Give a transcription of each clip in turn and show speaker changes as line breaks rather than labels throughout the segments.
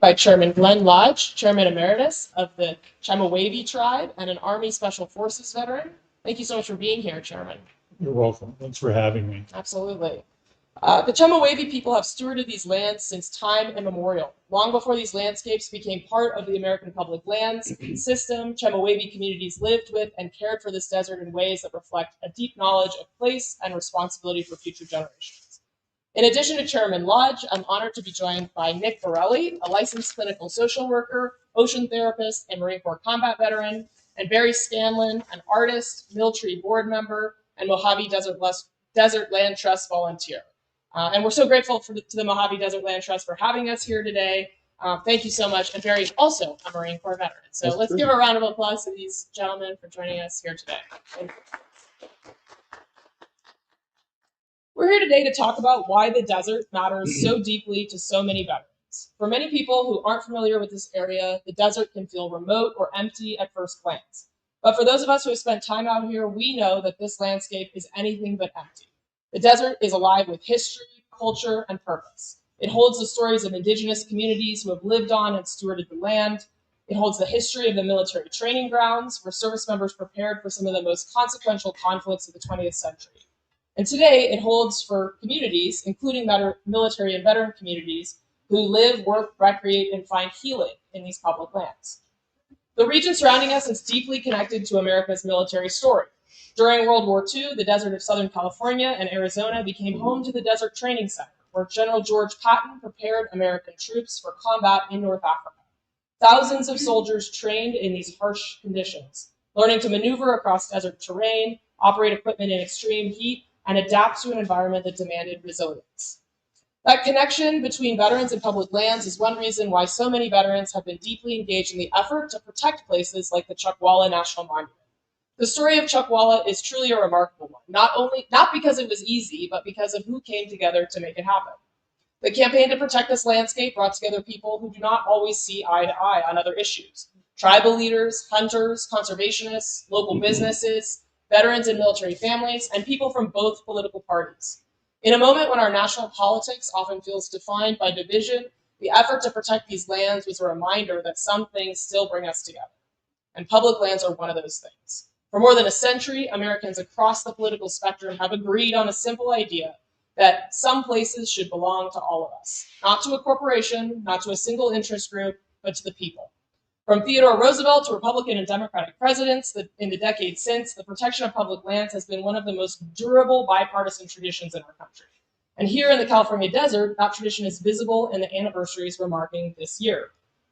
by Chairman Glenn Lodge, Chairman Emeritus of the Chemehuevi Tribe and an Army Special Forces veteran. Thank you so much for being here, Chairman.
You're welcome. Thanks for having me.
Absolutely. The Chemehuevi people have stewarded these lands since time immemorial. Long before these landscapes became part of the American public lands system, Chemehuevi communities lived with and cared for this desert in ways that reflect a deep knowledge of place and responsibility for future generations. In addition to Chairman Lodge, I'm honored to be joined by Nick Borelli, a licensed clinical social worker, ocean therapist, and Marine Corps combat veteran, and Barry Scanlon, an artist, Milltree board member, and Mojave Desert Land Trust volunteer. And we're so grateful to the Mojave Desert Land Trust for having us here today. Thank you so much. And Barry is also a Marine Corps veteran. So let's give a round of applause to these gentlemen for joining us here today. We're here today to talk about why the desert matters so deeply to so many veterans. For many people who aren't familiar with this area, the desert can feel remote or empty at first glance. But for those of us who have spent time out here, we know that this landscape is anything but empty. The desert is alive with history, culture, and purpose. It holds the stories of indigenous communities who have lived on and stewarded the land. It holds the history of the military training grounds where service members prepared for some of the most consequential conflicts of the 20th century. And today it holds for communities, including military and veteran communities, who live, work, recreate, and find healing in these public lands. The region surrounding us is deeply connected to America's military story. During World War II, the desert of Southern California and Arizona became home to the Desert Training Center, where General George Patton prepared American troops for combat in North Africa. Thousands of soldiers trained in these harsh conditions, learning to maneuver across desert terrain, operate equipment in extreme heat, and adapt to an environment that demanded resilience. That connection between veterans and public lands is one reason why so many veterans have been deeply engaged in the effort to protect places like the Chuckwalla National Monument. The story of Chuckwalla is truly a remarkable one, not because it was easy, but because of who came together to make it happen. The campaign to protect this landscape brought together people who do not always see eye to eye on other issues. Tribal leaders, hunters, conservationists, local businesses, veterans and military families, and people from both political parties. In a moment when our national politics often feels defined by division, the effort to protect these lands was a reminder that some things still bring us together. And public lands are one of those things. For more than a century, Americans across the political spectrum have agreed on a simple idea that some places should belong to all of us, not to a corporation, not to a single interest group, but to the people. From Theodore Roosevelt to Republican and Democratic presidents in the decades since, the protection of public lands has been one of the most durable bipartisan traditions in our country. And here in the California desert, that tradition is visible in the anniversaries we're marking this year.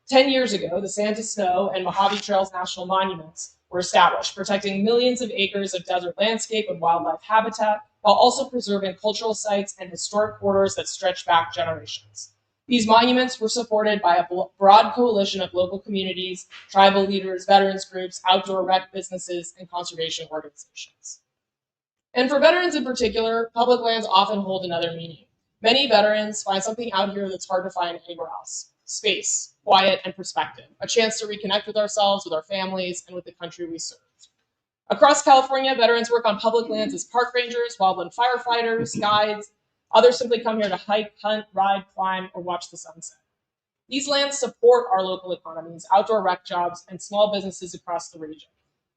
10 years ago, the Sand to Snow and Mojave Trails National Monuments were established, protecting millions of acres of desert landscape and wildlife habitat, while also preserving cultural sites and historic corridors that stretch back generations. These monuments were supported by a broad coalition of local communities, tribal leaders, veterans groups, outdoor rec businesses, and conservation organizations. And for veterans in particular, public lands often hold another meaning. Many veterans find something out here that's hard to find anywhere else: space, quiet, and perspective, a chance to reconnect with ourselves, with our families, and with the country we serve. Across California, veterans work on public lands as park rangers, wildland firefighters, guides. Others simply come here to hike, hunt, ride, climb, or watch the sunset. These lands support our local economies, outdoor rec jobs, and small businesses across the region.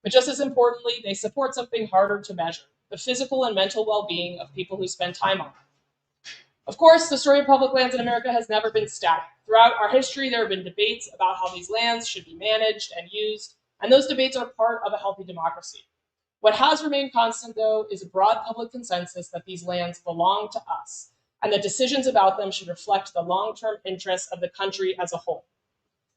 But just as importantly, they support something harder to measure: the physical and mental well-being of people who spend time on them. Of course, the story of public lands in America has never been static. Throughout our history, there have been debates about how these lands should be managed and used, and those debates are part of a healthy democracy. What has remained constant, though, is a broad public consensus that these lands belong to us, and that decisions about them should reflect the long-term interests of the country as a whole.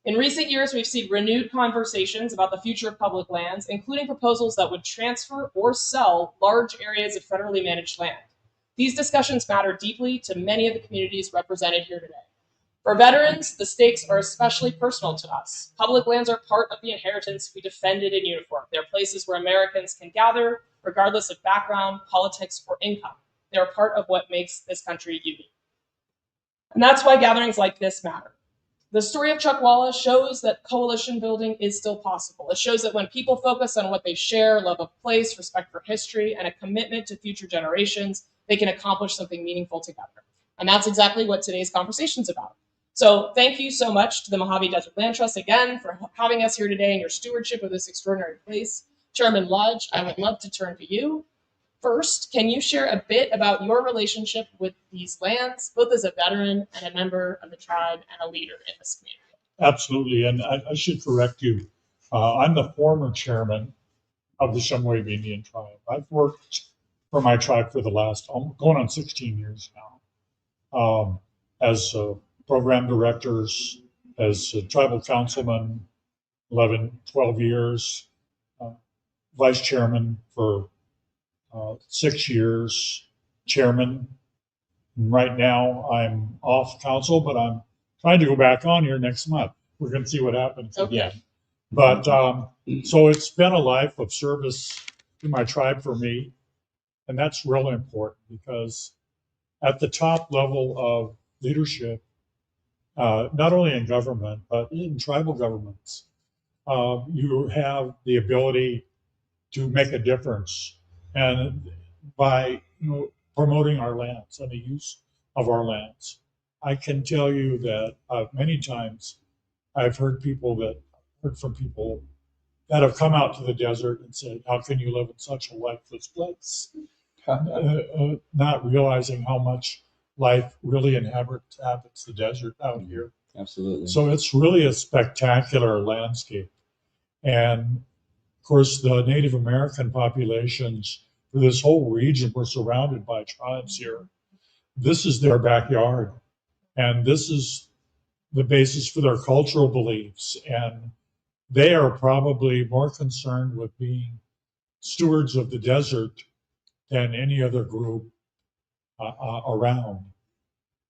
In recent years, we've seen renewed conversations about the future of public lands, including proposals that would transfer or sell large areas of federally managed land. These discussions matter deeply to many of the communities represented here today. For veterans, the stakes are especially personal to us. Public lands are part of the inheritance we defended in uniform. They're places where Americans can gather, regardless of background, politics, or income. They're part of what makes this country unique. And that's why gatherings like this matter. The story of Chuckwalla shows that coalition building is still possible. It shows that when people focus on what they share, love of place, respect for history, and a commitment to future generations, they can accomplish something meaningful together. And that's exactly what today's conversation is about. So thank you so much to the Mojave Desert Land Trust again for having us here today and your stewardship of this extraordinary place. Chairman Lodge, I would love to turn to you. First, can you share a bit about your relationship with these lands, both as a veteran and a member of the tribe and a leader in this community?
Absolutely. And I should correct you. I'm the former chairman of the Shumway Indian tribe. I've worked for my tribe for the last, going on 16 years now, as program directors, as a tribal councilman, 11, 12 years, vice chairman for 6 years, chairman. And right now, I'm off council, but I'm trying to go back on here next month. We're going to see what happens again. But so it's been a life of service to my tribe for me. And that's really important because at the top level of leadership, not only in government, but in tribal governments, you have the ability to make a difference. And by promoting our lands and the use of our lands, I can tell you that many times I've heard from people that have come out to the desert and said, "How can you live in such a lifeless place?" Not realizing how much life really inhabits the desert out here.
Absolutely.
So it's really a spectacular landscape. And of course, the Native American populations for this whole region were surrounded by tribes here. This is their backyard, and this is the basis for their cultural beliefs. And they are probably more concerned with being stewards of the desert than any other group around.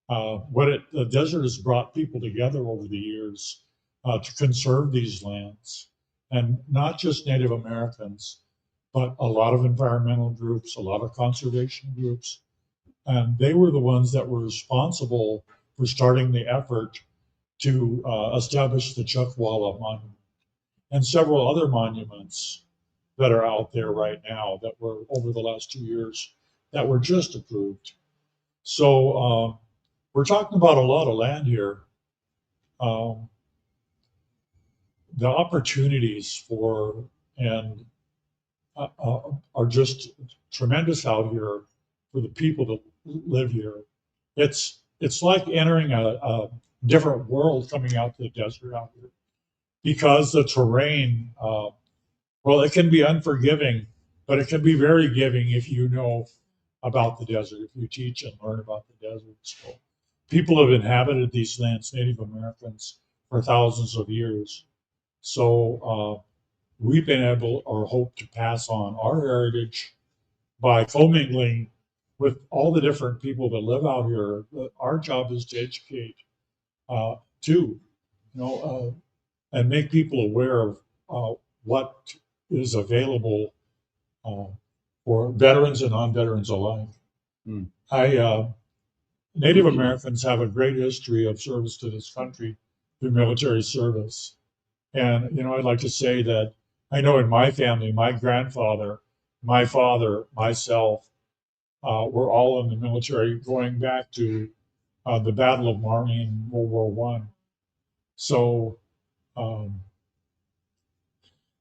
The desert has brought people together over the years to conserve these lands, and not just Native Americans, but a lot of environmental groups, a lot of conservation groups, and they were the ones that were responsible for starting the effort to establish the Chuckwalla Monument and several other monuments that are out there right now that were over the last 2 years that were just approved. So we're talking about a lot of land here. The opportunities for and are just tremendous out here for the people that live here. It's like entering a different world coming out to the desert out here because the terrain, well, it can be unforgiving, but it can be very giving if you know about the desert, if you teach and learn about the desert. So people have inhabited these lands, Native Americans, for thousands of years. So we've been able or hope to pass on our heritage by commingling with all the different people that live out here. Our job is to educate too, and make people aware of what is available for veterans and non-veterans alike. Native Americans have a great history of service to this country through military service. And, I'd like to say that I know in my family, my grandfather, my father, myself, were all in the military going back to the Battle of Marne in World War I. So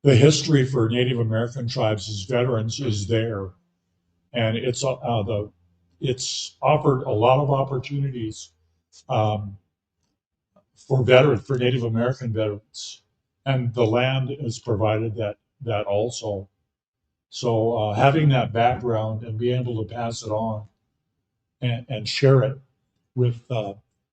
the history for Native American tribes as veterans is there. And it's offered a lot of opportunities for Native American veterans. And the land has provided that also. So having that background and being able to pass it on and share it with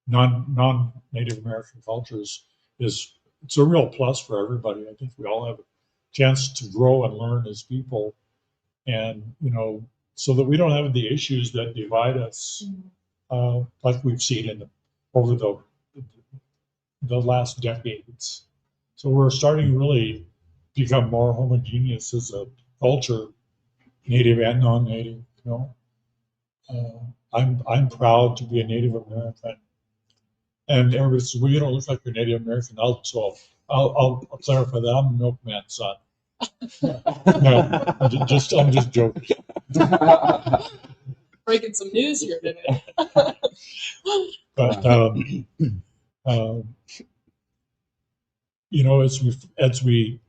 non-Native American cultures it's a real plus for everybody. I think we all have a chance to grow and learn as people, and so that we don't have the issues that divide us, like we've seen over the last decades. So we're starting to really become more homogeneous as a culture, Native and non-Native. I'm proud to be a Native American, and everybody says, "Well, you don't look like you're Native American." I'll clarify that I'm a milkman's son. No, I'm just joking.
Breaking some news here today.
But Um, you know, as we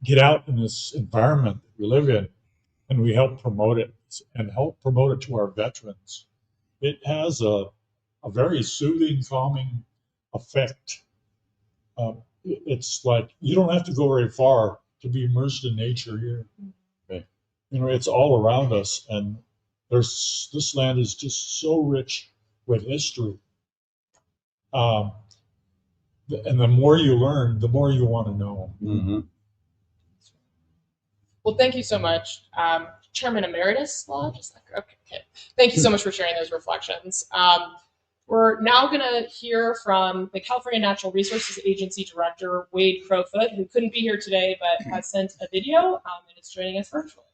get out in this environment that we live in, and we help promote it and help promote it to our veterans, it has a very soothing, calming effect. It's like you don't have to go very far to be immersed in nature here.
Right.
You know, it's all around us, and this land is just so rich with history. Um, and the more you learn, the more you want to know.
Mm-hmm.
Well, thank you so much, Chairman Emeritus Law. Okay. Thank you so much for sharing those reflections. We're now going to hear from the California Natural Resources Agency Director, Wade Crowfoot, who couldn't be here today but has sent a video and is joining us virtually.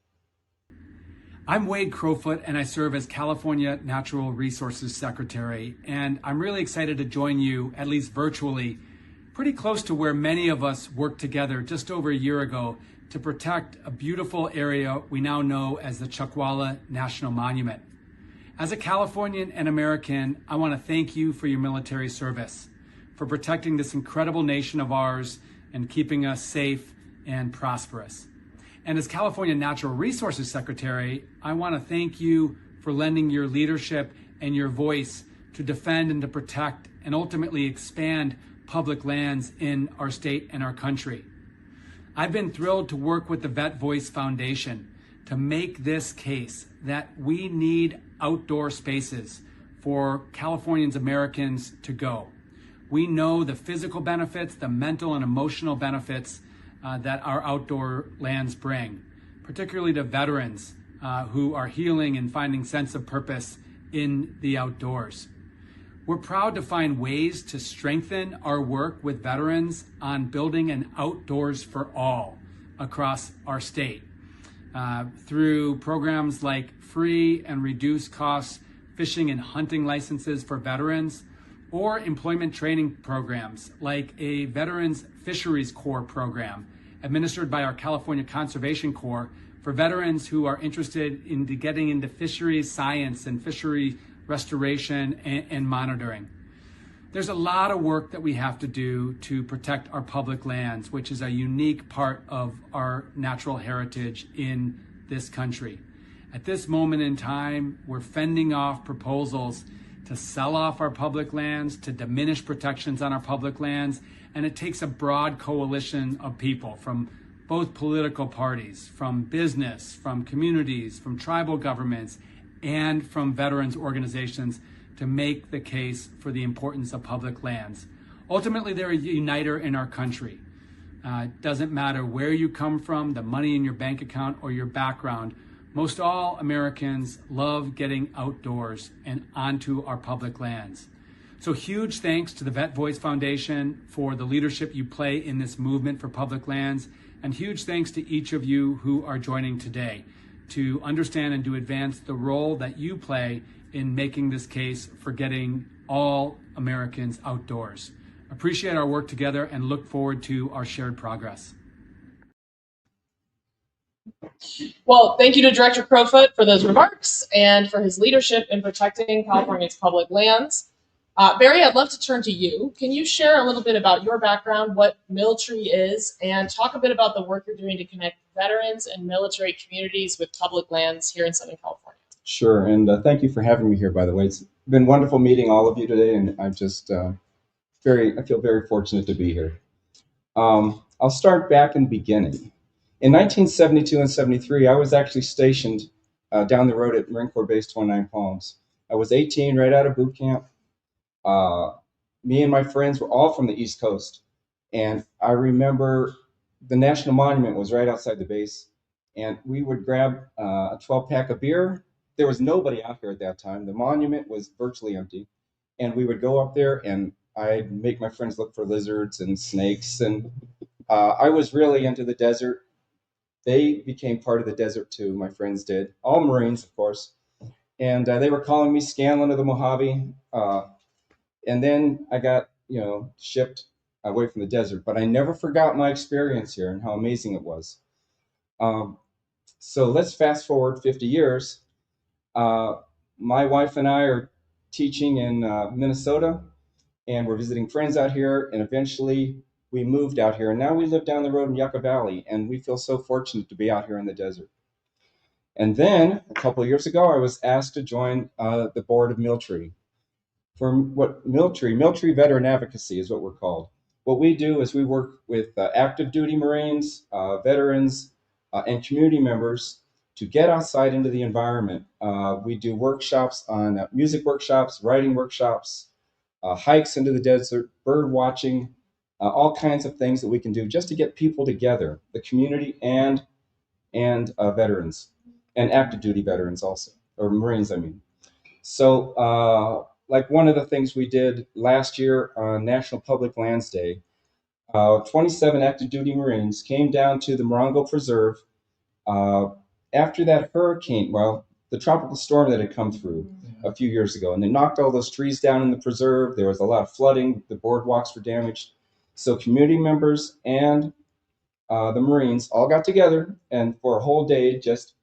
I'm Wade Crowfoot, and I serve as California Natural Resources Secretary. And I'm really excited to join you, at least virtually, pretty close to where many of us worked together just over a year ago to protect a beautiful area we now know as the Chuckwalla National Monument. As a Californian and American, I want to thank you for your military service, for protecting this incredible nation of ours and keeping us safe and prosperous. And as California Natural Resources Secretary, I want to thank you for lending your leadership and your voice to defend and to protect and ultimately expand public lands in our state and our country. I've been thrilled to work with the Vet Voice Foundation to make this case that we need outdoor spaces for Californians, Americans to go. We know the physical benefits, the mental and emotional benefits that our outdoor lands bring, particularly to veterans who are healing and finding sense of purpose in the outdoors. We're proud to find ways to strengthen our work with veterans on building an outdoors for all across our state through programs like free and reduced cost fishing and hunting licenses for veterans, or employment training programs like a Veterans Fisheries Corps program administered by our California Conservation Corps for veterans who are interested in getting into fisheries science and fishery restoration and monitoring. There's a lot of work that we have to do to protect our public lands, which is a unique part of our natural heritage in this country. At this moment in time, we're fending off proposals to sell off our public lands, to diminish protections on our public lands, and it takes a broad coalition of people from both political parties, from business, from communities, from tribal governments, and from veterans organizations to make the case for the importance of public lands. Ultimately, they're a uniter in our country. It doesn't matter where you come from, the money in your bank account, or your background. Most all Americans love getting outdoors and onto our public lands. So huge thanks to the Vet Voice Foundation for the leadership you play in this movement for public lands, and huge thanks to each of you who are joining today to understand and to advance the role that you play in making this case for getting all Americans outdoors. Appreciate our work together and look forward to our shared progress.
Well, thank you to Director Crowfoot for those remarks and for his leadership in protecting California's public lands. Barry, I'd love to turn to you. Can you share a little bit about your background, what Miltree is, and talk a bit about the work you're doing to connect veterans and military communities with public lands here in Southern California?
Sure, and thank you for having me here, by the way. It's been wonderful meeting all of you today, and I'm just I feel very fortunate to be here. I'll start back in the beginning. In 1972 and 73, I was actually stationed down the road at Marine Corps Base 29 Palms. I was 18, right out of boot camp. Me and my friends were all from the East Coast, and I remember the National Monument was right outside the base, and we would grab a 12-pack of beer. There was nobody out here at that time. The monument was virtually empty, and we would go up there, and I'd make my friends look for lizards and snakes, and I was really into the desert. They became part of the desert too, my friends did. All Marines, of course, and they were calling me Scanlon of the Mojave. And then I got, shipped away from the desert. But I never forgot my experience here and how amazing it was. So let's fast forward 50 years. My wife and I are teaching in Minnesota. and we're visiting friends out here, and eventually we moved out here, and now we live down the road in Yucca Valley, and we feel so fortunate to be out here in the desert. And then a couple of years ago, I was asked to join the board of Miltree. For what Miltree Veteran Advocacy is what we're called. What we do is we work with active duty Marines, veterans, and community members to get outside into the environment. We do workshops on music workshops, writing workshops, hikes into the desert, bird watching, all kinds of things that we can do just to get people together, the community and veterans, and active duty veterans also, or Marines, I mean. So, like one of the things we did last year on National Public Lands Day, 27 active duty Marines came down to the Morongo Preserve after that hurricane, well, the tropical storm that had come through a few years ago, and they knocked all those trees down in the preserve. There was a lot of flooding. The boardwalks were damaged. So community members and the Marines all got together and for a whole day just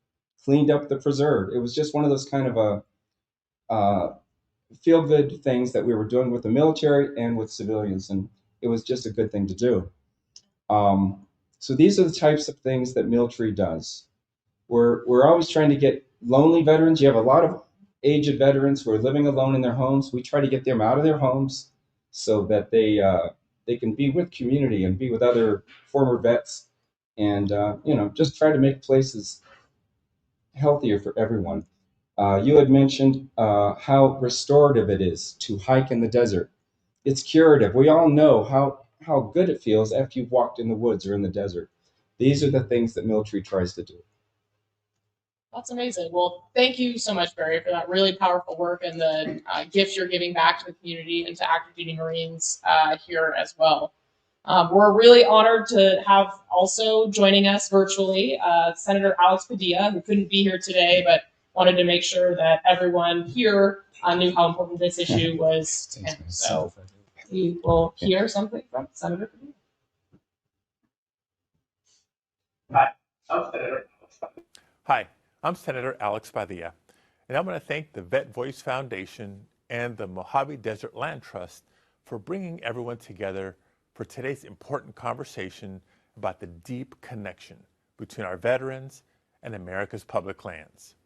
cleaned up the preserve. It was just one of those kind of feel-good things that we were doing with the military and with civilians, and it was just a good thing to do. So these are the types of things that Miltree does. We're always trying to get lonely veterans. You have a lot of aged veterans who are living alone in their homes. We try to get them out of their homes so that they can be with community and be with other former vets, and just try to make places healthier for everyone. You had mentioned how restorative it is to hike in the desert. It's curative. We all know how good it feels after you've walked in the woods or in the desert. These are the things that Miltree tries to do.
That's amazing. Well, thank you so much, Barry, for that really powerful work and the gifts you're giving back to the community and to active duty Marines here as well. We're really honored to have also joining us virtually Senator Alex Padilla, who couldn't be here today, but wanted to make sure that everyone here knew how important this issue was to him. So we will hear something from Senator Padilla.
Hi, I'm Senator Alex Padilla, and I'm going to thank the Vet Voice Foundation and the Mojave Desert Land Trust for bringing everyone together for today's important conversation about the deep connection between our veterans and America's public lands.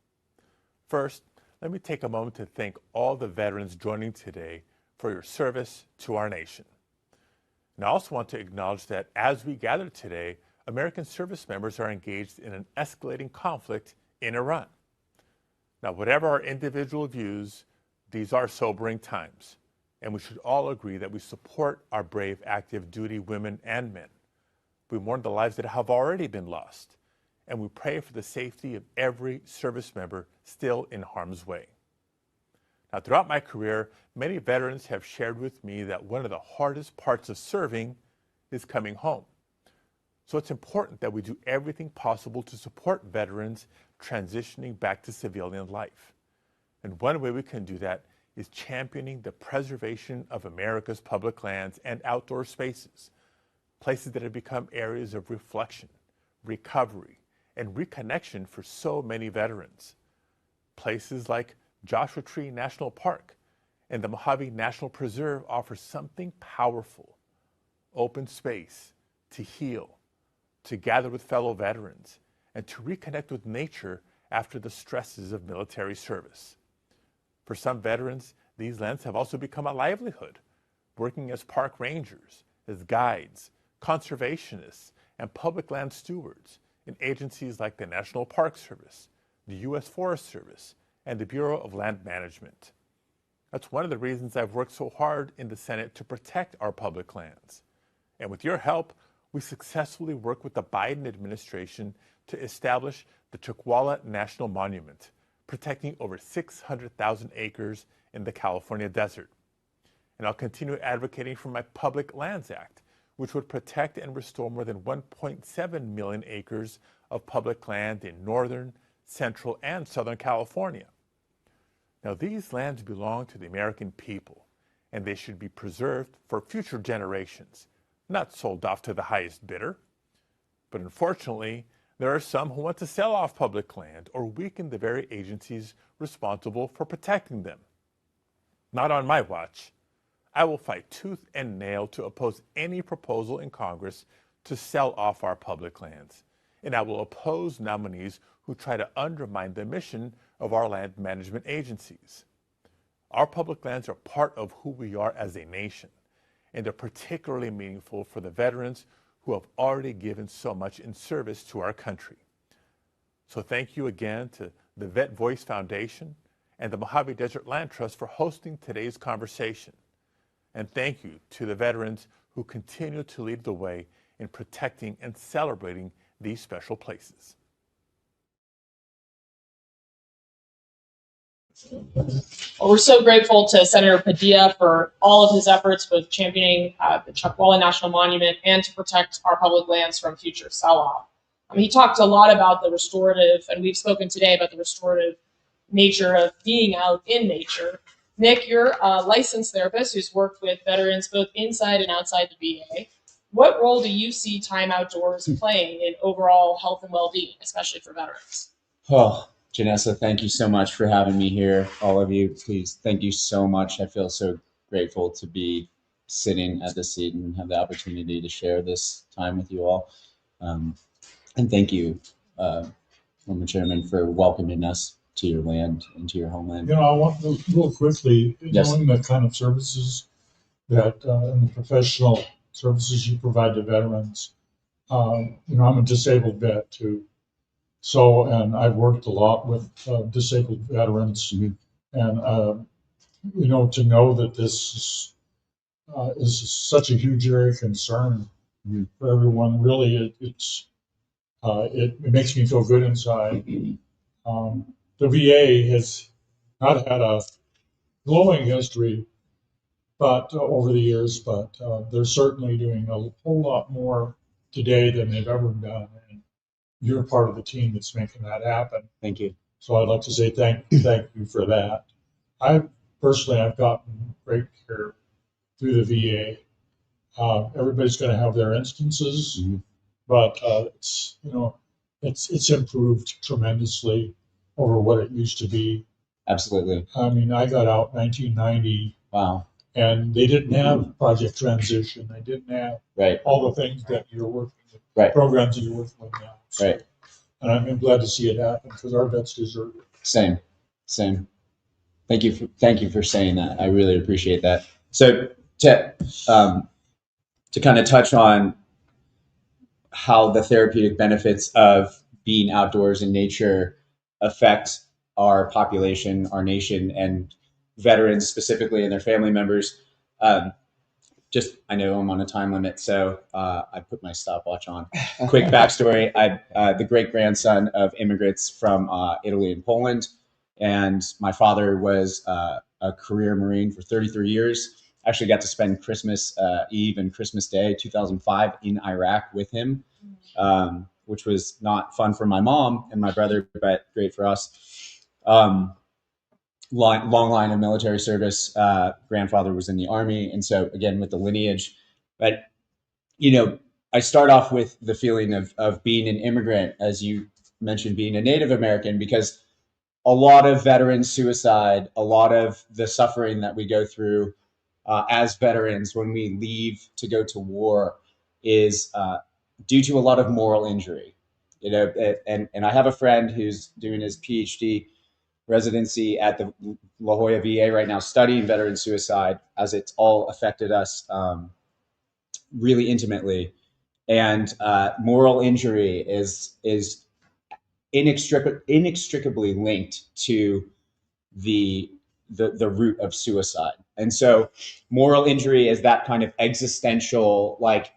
First, let me take a moment to thank all the veterans joining today for your service to our nation. And I also want to acknowledge that as we gather today, American service members are engaged in an escalating conflict in Iran. Now, whatever our individual views, these are sobering times, and we should all agree that we support our brave active duty women and men. We mourn the lives that have already been lost, and we pray for the safety of every service member still in harm's way. Now, throughout my career, many veterans have shared with me that one of the hardest parts of serving is coming home. So it's important that we do everything possible to support veterans transitioning back to civilian life. And one way we can do that is championing the preservation of America's public lands and outdoor spaces, places that have become areas of reflection, recovery, and reconnection for so many veterans. Places like Joshua Tree National Park and the Mojave National Preserve offer something powerful, open space to heal, to gather with fellow veterans, and to reconnect with nature after the stresses of military service. For some veterans, these lands have also become a livelihood, working as park rangers, as guides, conservationists, and public land stewards in agencies like the National Park Service, the U.S. Forest Service, and the Bureau of Land Management. That's one of the reasons I've worked so hard in the Senate to protect our public lands. And with your help, we successfully worked with the Biden administration to establish the Chuckwalla National Monument, protecting over 600,000 acres in the California desert. And I'll continue advocating for my Public Lands Act, which would protect and restore more than 1.7 million acres of public land in northern, central, and southern California. Now, these lands belong to the American people, and they should be preserved for future generations, not sold off to the highest bidder. But unfortunately, there are some who want to sell off public land or weaken the very agencies responsible for protecting them. Not on my watch. I will fight tooth and nail to oppose any proposal in Congress to sell off our public lands. And I will oppose nominees who try to undermine the mission of our land management agencies. Our public lands are part of who we are as a nation, and they're particularly meaningful for the veterans who have already given so much in service to our country. So thank you again to the Vet Voice Foundation and the Mojave Desert Land Trust for hosting today's conversation. And thank you to the veterans who continue to lead the way in protecting and celebrating these special places.
Well, we're so grateful to Senator Padilla for all of his efforts, both championing the Chuckwalla National Monument and to protect our public lands from future sell-off. He talked a lot about the restorative, and we've spoken today about the restorative nature of being out in nature. Nick, you're a licensed therapist who's worked with veterans both inside and outside the VA. What role do you see time outdoors playing in overall health and well-being, especially for veterans?
Oh, Janessa, thank you so much for having me here. All of you, please, thank you so much. I feel so grateful to be sitting at this seat and have the opportunity to share this time with you all. And thank you, former chairman, for welcoming us to your land and to your homeland.
You know, I want to real quickly,
Yes.
knowing the kind of services that and the professional services you provide to veterans. You know, I'm a disabled vet too. So, and I've worked a lot with disabled veterans,
Mhm.
and you know, to know that this is such a huge area of concern
Mhm.
for everyone. Really, it makes me feel good inside. The VA has not had a glowing history, but over the years, but they're certainly doing a whole lot more today than they've ever done. And you're part of the team that's making that happen.
Thank you.
So I'd like to say thank you for that. I've gotten great care through the VA. Everybody's going to have their instances,
Mhm.
but it's, you know, it's improved tremendously over what it used to be.
Absolutely.
I mean, I got out 1990,
Wow.
and they didn't have Project Transition. They didn't have
Right.
all the things that you're working with,
Right.
programs that you're working with now. So,
Right.
and I'm glad to see it happen because our vets deserve it.
Same. Thank you for saying that. I really appreciate that. So to kind of touch on how the therapeutic benefits of being outdoors in nature affect our population, our nation, and veterans specifically and their family members. I know I'm on a time limit, so I put my stopwatch on. Quick backstory: I'm the great grandson of immigrants from Italy and Poland, and my father was a career Marine for 33 years. Actually got to spend Christmas Eve and Christmas Day 2005 in Iraq with him, which was not fun for my mom and my brother, but great for us. Long line of military service. Grandfather was in the Army, and so again with the lineage. But you know, I start off with the feeling of being an immigrant, as you mentioned, being a Native American, because a lot of veteran suicide, a lot of the suffering that we go through as veterans when we leave to go to war is due to a lot of moral injury. You know, and I have a friend who's doing his PhD residency at the La Jolla VA right now, studying veteran suicide, as it's all affected us really intimately. And moral injury is inextricably linked to the root of suicide. And so moral injury is that kind of existential, like,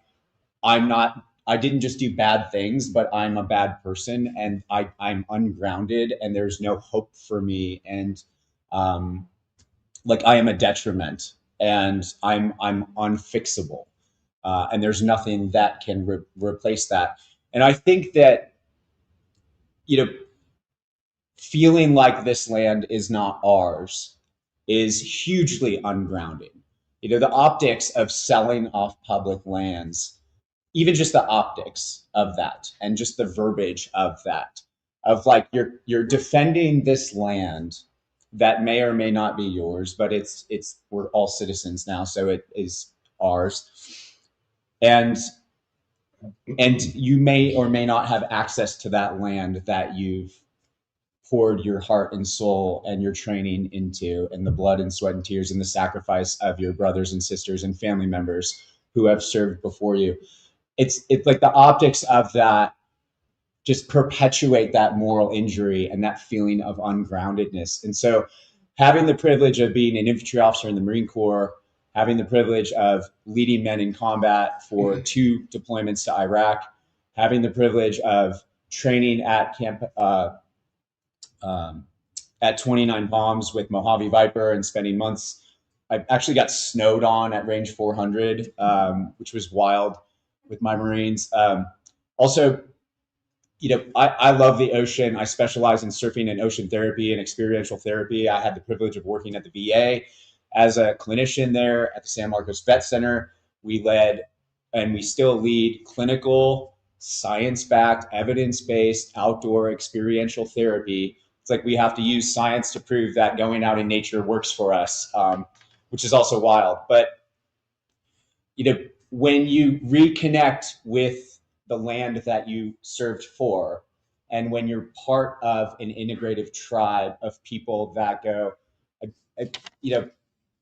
I didn't just do bad things, but I'm a bad person, and I'm ungrounded, and there's no hope for me, and like I am a detriment, and I'm unfixable, and there's nothing that can replace that. And I think that, you know, feeling like this land is not ours is hugely ungrounding. You know, the optics of selling off public lands, even just the optics of that and just the verbiage of that, of like you're defending this land that may or may not be yours, but we're all citizens now, so it is ours. And you may or may not have access to that land that you've poured your heart and soul and your training into, and the blood and sweat and tears and the sacrifice of your brothers and sisters and family members who have served before you. It's like the optics of that just perpetuate that moral injury and that feeling of ungroundedness. And so having the privilege of being an infantry officer in the Marine Corps, having the privilege of leading men in combat for 2 deployments to Iraq, having the privilege of training at camp at 29 Palms with Mojave Viper and spending months. I actually got snowed on at range 400, which was wild with my Marines. Also, I love the ocean. I specialize in surfing and ocean therapy and experiential therapy. I had the privilege of working at the VA as a clinician there at the San Marcos Vet Center. We led, and we still lead, clinical, science-backed, evidence-based, outdoor experiential therapy. It's like we have to use science to prove that going out in nature works for us, which is also wild. But when you reconnect with the land that you served for, and when you're part of an integrative tribe of people that go,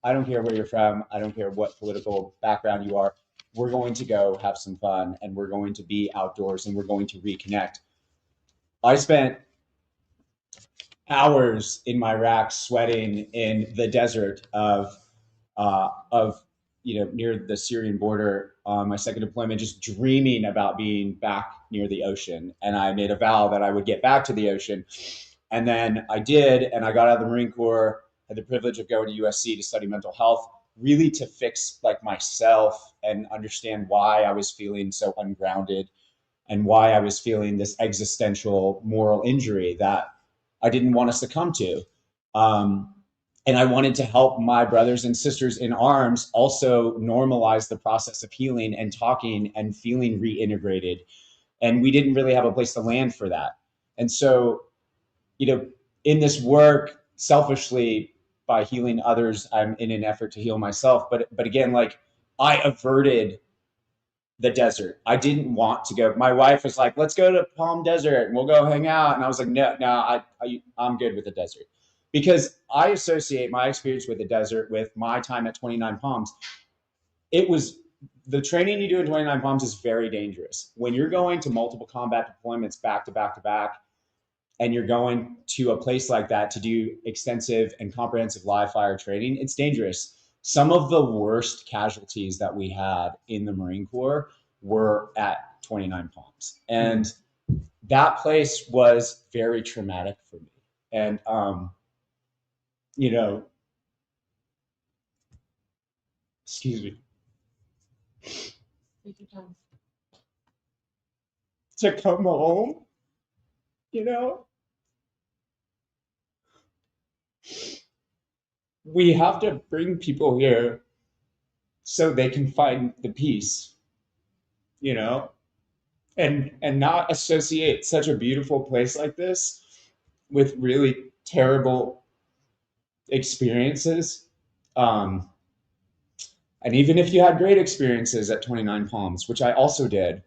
I don't care where you're from, I don't care what political background you are, we're going to go have some fun, and we're going to be outdoors, and we're going to reconnect. I spent hours in my rack sweating in the desert of near the Syrian border on my second deployment, just dreaming about being back near the ocean. And I made a vow that I would get back to the ocean. And then I did, and I got out of the Marine Corps, had the privilege of going to USC to study mental health, really to fix like myself and understand why I was feeling so ungrounded and why I was feeling this existential moral injury that I didn't want to succumb to. And I wanted to help my brothers and sisters in arms also normalize the process of healing and talking and feeling reintegrated. And we didn't really have a place to land for that. And so, in this work, selfishly, by healing others, I'm in an effort to heal myself. But again, like, I averted the desert. I didn't want to go. My wife was like, let's go to Palm Desert and we'll go hang out. And I was like, no, I'm good with the desert. Because I associate my experience with the desert with my time at 29 Palms. The training you do in 29 Palms is very dangerous. When you're going to multiple combat deployments back to back to back, and you're going to a place like that to do extensive and comprehensive live fire training, it's dangerous. Some of the worst casualties that we had in the Marine Corps were at 29 Palms. And that place was very traumatic for me. And, excuse me.
Take your time.
To come home, we have to bring people here so they can find the peace, and not associate such a beautiful place like this with really terrible experiences. And even if you had great experiences at 29 Palms, which I also did,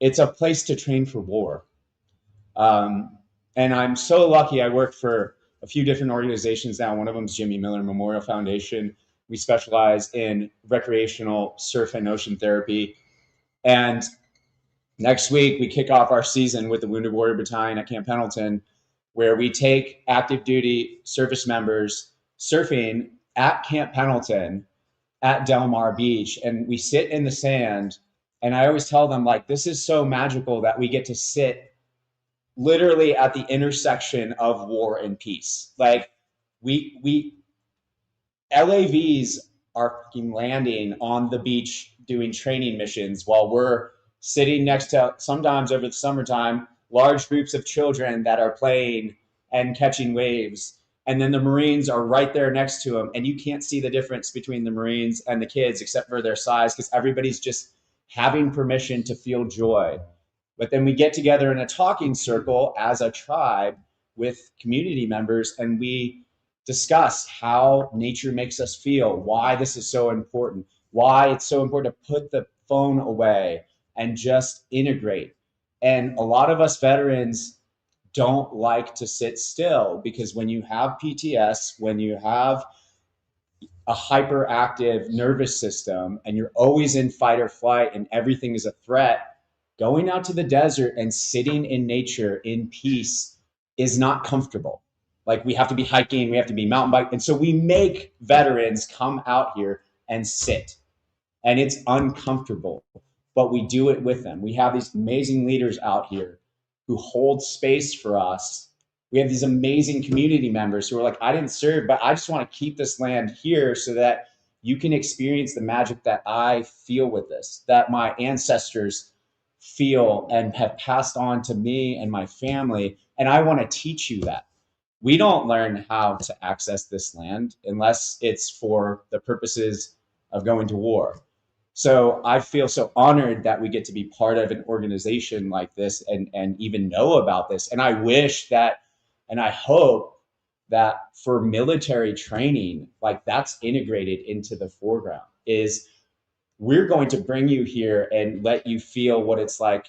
it's a place to train for war. And I'm so lucky. I work for a few different organizations now. One of them is Jimmy Miller Memorial Foundation. We specialize in recreational surf and ocean therapy. And next week, we kick off our season with the Wounded Warrior Battalion at Camp Pendleton, where we take active duty service members surfing at Camp Pendleton at Del Mar Beach. And we sit in the sand. And I always tell them, like, this is so magical that we get to sit literally at the intersection of war and peace. Like, we LAVs are fucking landing on the beach doing training missions while we're sitting next to, sometimes over the summertime, large groups of children that are playing and catching waves. And then the Marines are right there next to them. And you can't see the difference between the Marines and the kids except for their size, because everybody's just having permission to feel joy. But then we get together in a talking circle as a tribe with community members, and we discuss how nature makes us feel, why this is so important, why it's so important to put the phone away and just integrate. And a lot of us veterans don't like to sit still, because when you have PTS, when you have a hyperactive nervous system and you're always in fight or flight and everything is a threat, going out to the desert and sitting in nature in peace is not comfortable. Like, we have to be hiking, we have to be mountain biking. And so we make veterans come out here and sit. And it's uncomfortable, but we do it with them. We have these amazing leaders out here who hold space for us. We have these amazing community members who are like, I didn't serve, but I just want to keep this land here so that you can experience the magic that I feel with this, that my ancestors feel and have passed on to me and my family. And I want to teach you that. We don't learn how to access this land unless it's for the purposes of going to war. So I feel so honored that we get to be part of an organization like this and even know about this. And I wish that, and I hope that for military training, like, that's integrated into the foreground, is we're going to bring you here and let you feel what it's like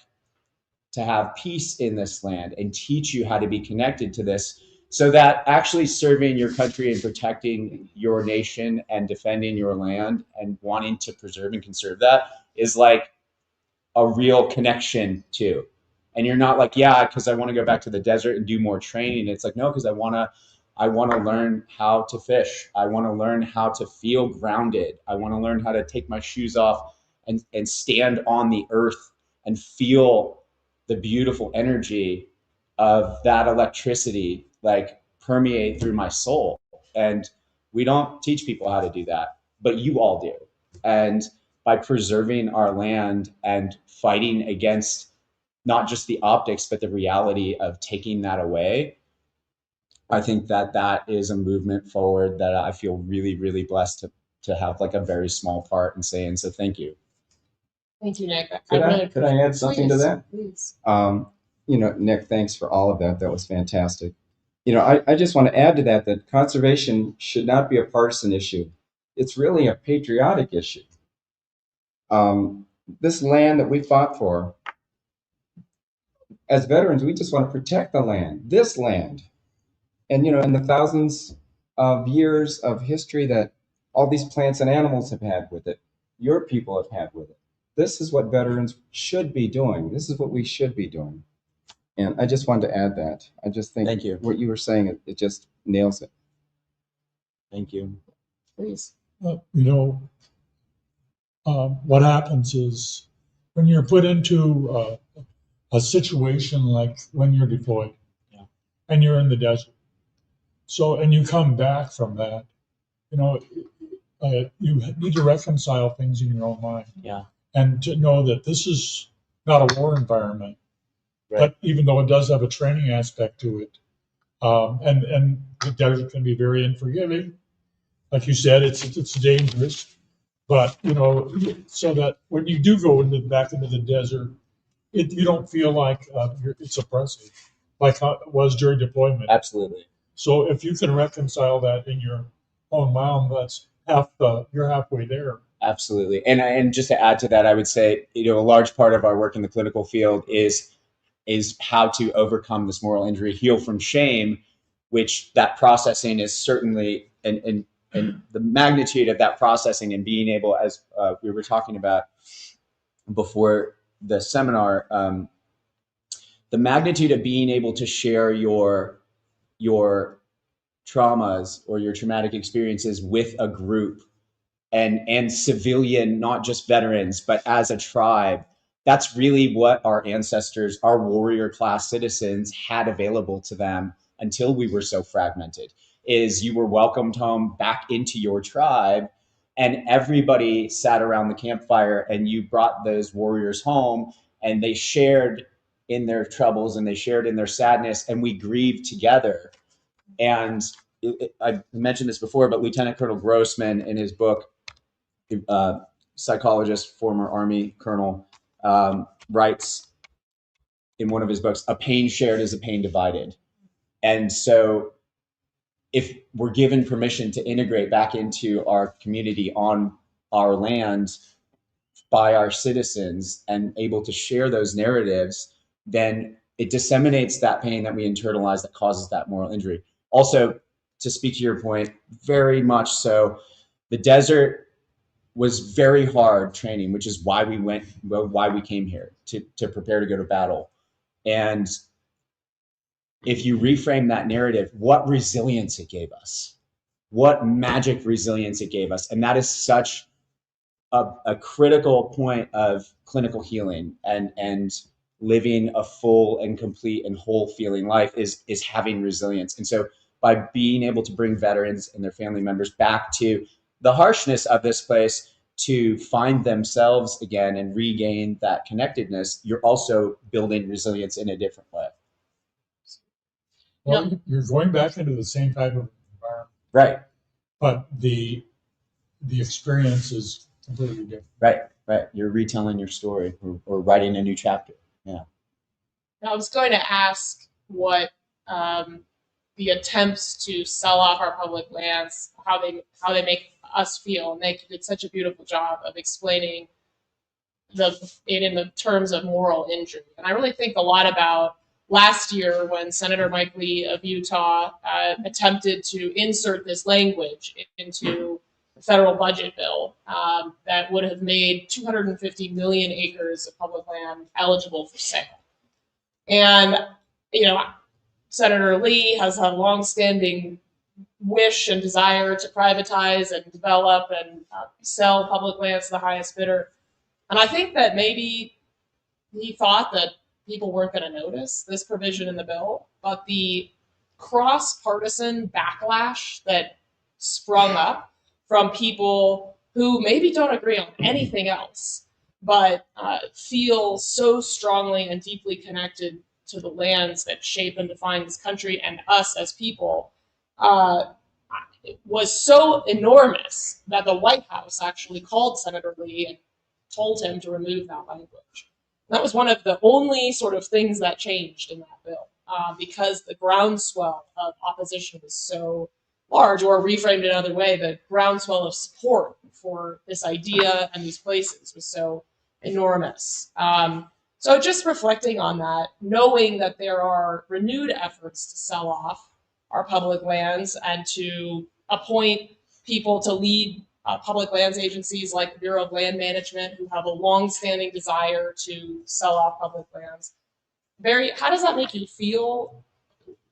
to have peace in this land and teach you how to be connected to this, so that actually serving your country and protecting your nation and defending your land and wanting to preserve and conserve that is like a real connection too. And you're not like, yeah, because I want to go back to the desert and do more training. It's like, no, because I want to learn how to fish. I want to learn how to feel grounded. I want to learn how to take my shoes off and stand on the earth and feel the beautiful energy of that electricity like permeate through my soul. And we don't teach people how to do that, but you all do. And by preserving our land and fighting against not just the optics, but the reality of taking that away, I think that that is a movement forward that I feel really, really blessed to have like a very small part in saying. So thank you.
Thank you, Nick.
Could I add something to that?
Please.
Nick, thanks for all of that. That was fantastic. I just want to add to that conservation should not be a partisan issue. It's really a patriotic issue. This land that we fought for, as veterans, we just want to protect the land, this land. And, in the thousands of years of history that all these plants and animals have had with it, your people have had with it. This is what veterans should be doing. This is what we should be doing. And I just wanted to add that. I just think
Thank you.
What you were saying, it just nails it.
Thank you.
Please.
What happens is when you're put into a situation like when you're deployed,
yeah,
and you're in the desert. So, and you come back from that, you need to reconcile things in your own mind.
Yeah.
And to know that this is not a war environment,
right,
but even though it does have a training aspect to it, and the desert can be very unforgiving. Like you said, it's dangerous, but so that when you do go back into the desert, you don't feel like it's oppressive, like how it was during deployment.
Absolutely.
So if you can reconcile that in your own mind, that's you're halfway there.
Absolutely. And just to add to that, I would say, a large part of our work in the clinical field is how to overcome this moral injury, heal from shame, which that processing is certainly, and the magnitude of that processing and being able, as we were talking about before the seminar, the magnitude of being able to share your traumas or your traumatic experiences with a group and civilian, not just veterans, but as a tribe. That's really what our ancestors, our warrior class citizens, had available to them until we were so fragmented, is you were welcomed home back into your tribe, and everybody sat around the campfire and you brought those warriors home, and they shared in their troubles and they shared in their sadness, and we grieved together. And I mentioned this before, but Lieutenant Colonel Grossman, in his book, psychologist, former Army colonel, writes in one of his books, a pain shared is a pain divided. And so if we're given permission to integrate back into our community on our land by our citizens and able to share those narratives, then it disseminates that pain that we internalize that causes that moral injury. Also, to speak to your point, very much so, the desert was very hard training, which is why we came here to prepare to go to battle. And if you reframe that narrative, what resilience it gave us, what magic resilience it gave us. And that is such a critical point of clinical healing and living a full and complete and whole feeling life is having resilience. And so by being able to bring veterans and their family members back to the harshness of this place to find themselves again and regain that connectedness, you're also building resilience in a different way.
Well, you're going back into the same type of environment,
Right.
but the experience is completely different.
Right. You're retelling your story or writing a new chapter. Yeah.
I was going to ask what the attempts to sell off our public lands, how they make us feel, and they did such a beautiful job of explaining it in the terms of moral injury. And I really think a lot about last year when Senator Mike Lee of Utah attempted to insert this language into the federal budget bill that would have made 250 million acres of public land eligible for sale. And, Senator Lee has a longstanding wish and desire to privatize and develop and sell public lands to the highest bidder. And I think that maybe he thought that people weren't going to notice this provision in the bill, but the cross-partisan backlash that sprung up from people who maybe don't agree on anything else, but feel so strongly and deeply connected to the lands that shape and define this country and us as people, was so enormous that the White House actually called Senator Lee and told him to remove that language. That was one of the only sort of things that changed in that bill, because the groundswell of opposition was so large, or reframed another way, the groundswell of support for this idea and these places was so enormous. So just reflecting on that, knowing that there are renewed efforts to sell off our public lands and to appoint people to lead public lands agencies like the Bureau of Land Management, who have a long-standing desire to sell off public lands. Barry, how does that make you feel?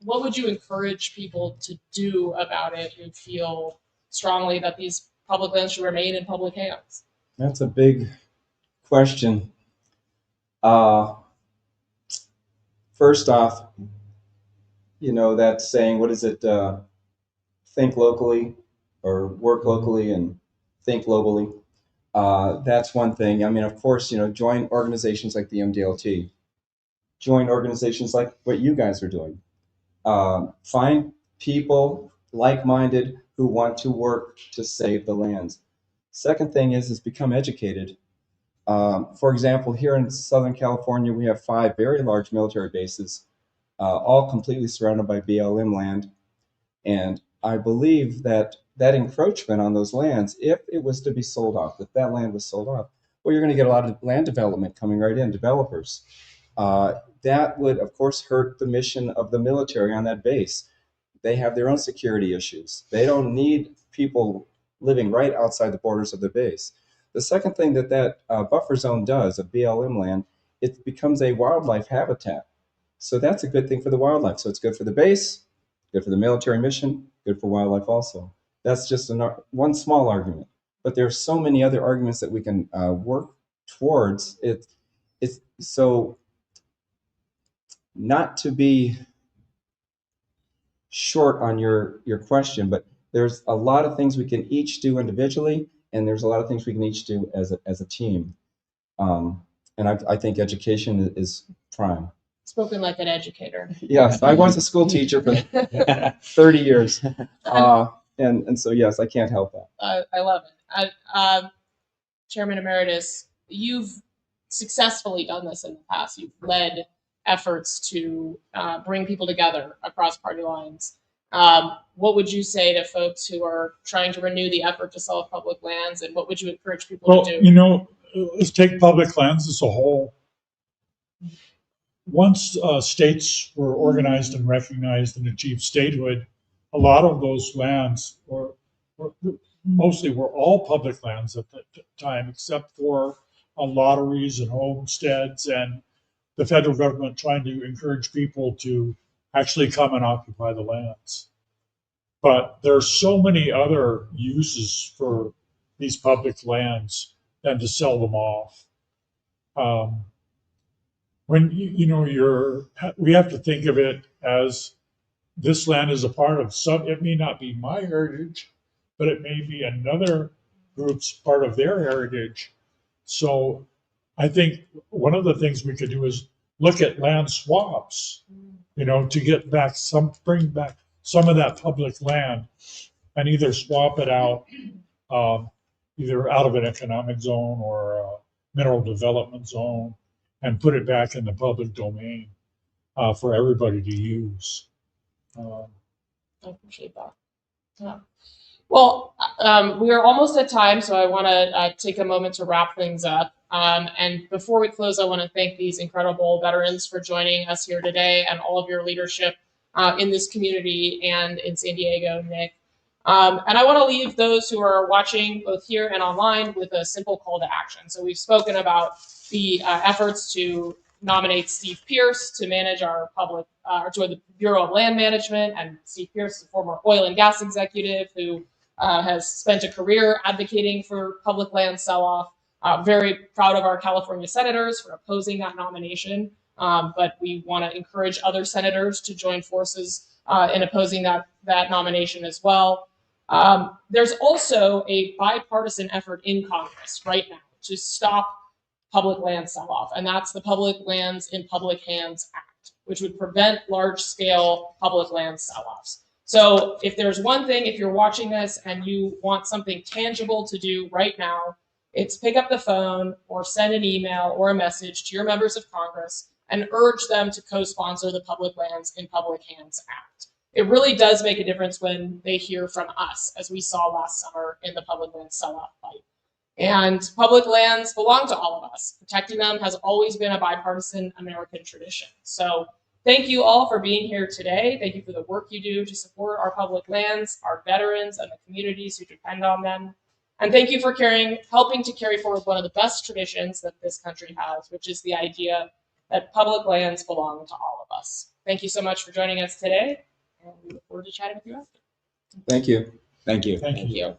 What would you encourage people to do about it who feel strongly that these public lands should remain in public hands?
That's a big question. First off, that saying, what is it? Think locally or work locally and think globally. That's one thing. I mean, of course, join organizations like the MDLT. Join organizations like what you guys are doing. Find people like-minded who want to work to save the lands. Second thing is become educated. For example, here in Southern California, we have 5 very large military bases, all completely surrounded by BLM land. And I believe that encroachment on those lands, if it was to be sold off, if that land was sold off, well, you're going to get a lot of land development coming right in, developers. That would, of course, hurt the mission of the military on that base. They have their own security issues. They don't need people living right outside the borders of the base. The second thing that buffer zone does, of BLM land, it becomes a wildlife habitat. So that's a good thing for the wildlife. So it's good for the base, good for the military mission, good for wildlife also. That's just one small argument. But there's so many other arguments that we can work towards. It's so, not to be short on your question, but there's a lot of things we can each do individually, and there's a lot of things we can each do as a team. And I think education is prime.
Spoken like an educator.
Yes, I was a school teacher for 30 years. And so, yes, I can't help that.
I love it. Chairman Emeritus, you've successfully done this in the past. You've led efforts to bring people together across party lines. What would you say to folks who are trying to renew the effort to sell public lands, and what would you encourage people
Well,
to do?
you know, let's take public lands as a whole. Once states were organized and recognized and achieved statehood, a lot of those lands were mostly were all public lands at the time, except for lotteries and homesteads and the federal government trying to encourage people to actually come and occupy the lands. But there's so many other uses for these public lands than to sell them off. When we have to think of it as this land is a part of some. It may not be my heritage, but it may be another group's part of their heritage. So I think one of the things we could do is look at land swaps, to get back bring back some of that public land and either swap it out, either out of an economic zone or a mineral development zone, and put it back in the public domain for everybody to use.
I appreciate that. Yeah. Well, we are almost at time, so I want to take a moment to wrap things up. And before we close, I want to thank these incredible veterans for joining us here today and all of your leadership in this community and in San Diego, Nick. And I want to leave those who are watching both here and online with a simple call to action. So we've spoken about the efforts to nominate Steve Pierce to manage our public, or to the Bureau of Land Management. And Steve Pierce is a former oil and gas executive who has spent a career advocating for public land sell-off. Very proud of our California senators for opposing that nomination. But we want to encourage other senators to join forces in opposing that nomination as well. There's also a bipartisan effort in Congress right now to stop public land sell-off, and that's the Public Lands in Public Hands Act, which would prevent large-scale public land sell-offs. So if there's one thing, if you're watching this and you want something tangible to do right now, it's pick up the phone or send an email or a message to your members of Congress and urge them to co-sponsor the Public Lands in Public Hands Act. It really does make a difference when they hear from us, as we saw last summer in the public land sell-off fight. And public lands belong to all of us. Protecting them has always been a bipartisan American tradition. So thank you all for being here today. Thank you for the work you do to support our public lands, our veterans, and the communities who depend on them. And thank you for helping to carry forward one of the best traditions that this country has, which is the idea that public lands belong to all of us. Thank you so much for joining us today, and we look forward to chatting with you after.
Thank you.
Thank you.
Thank you.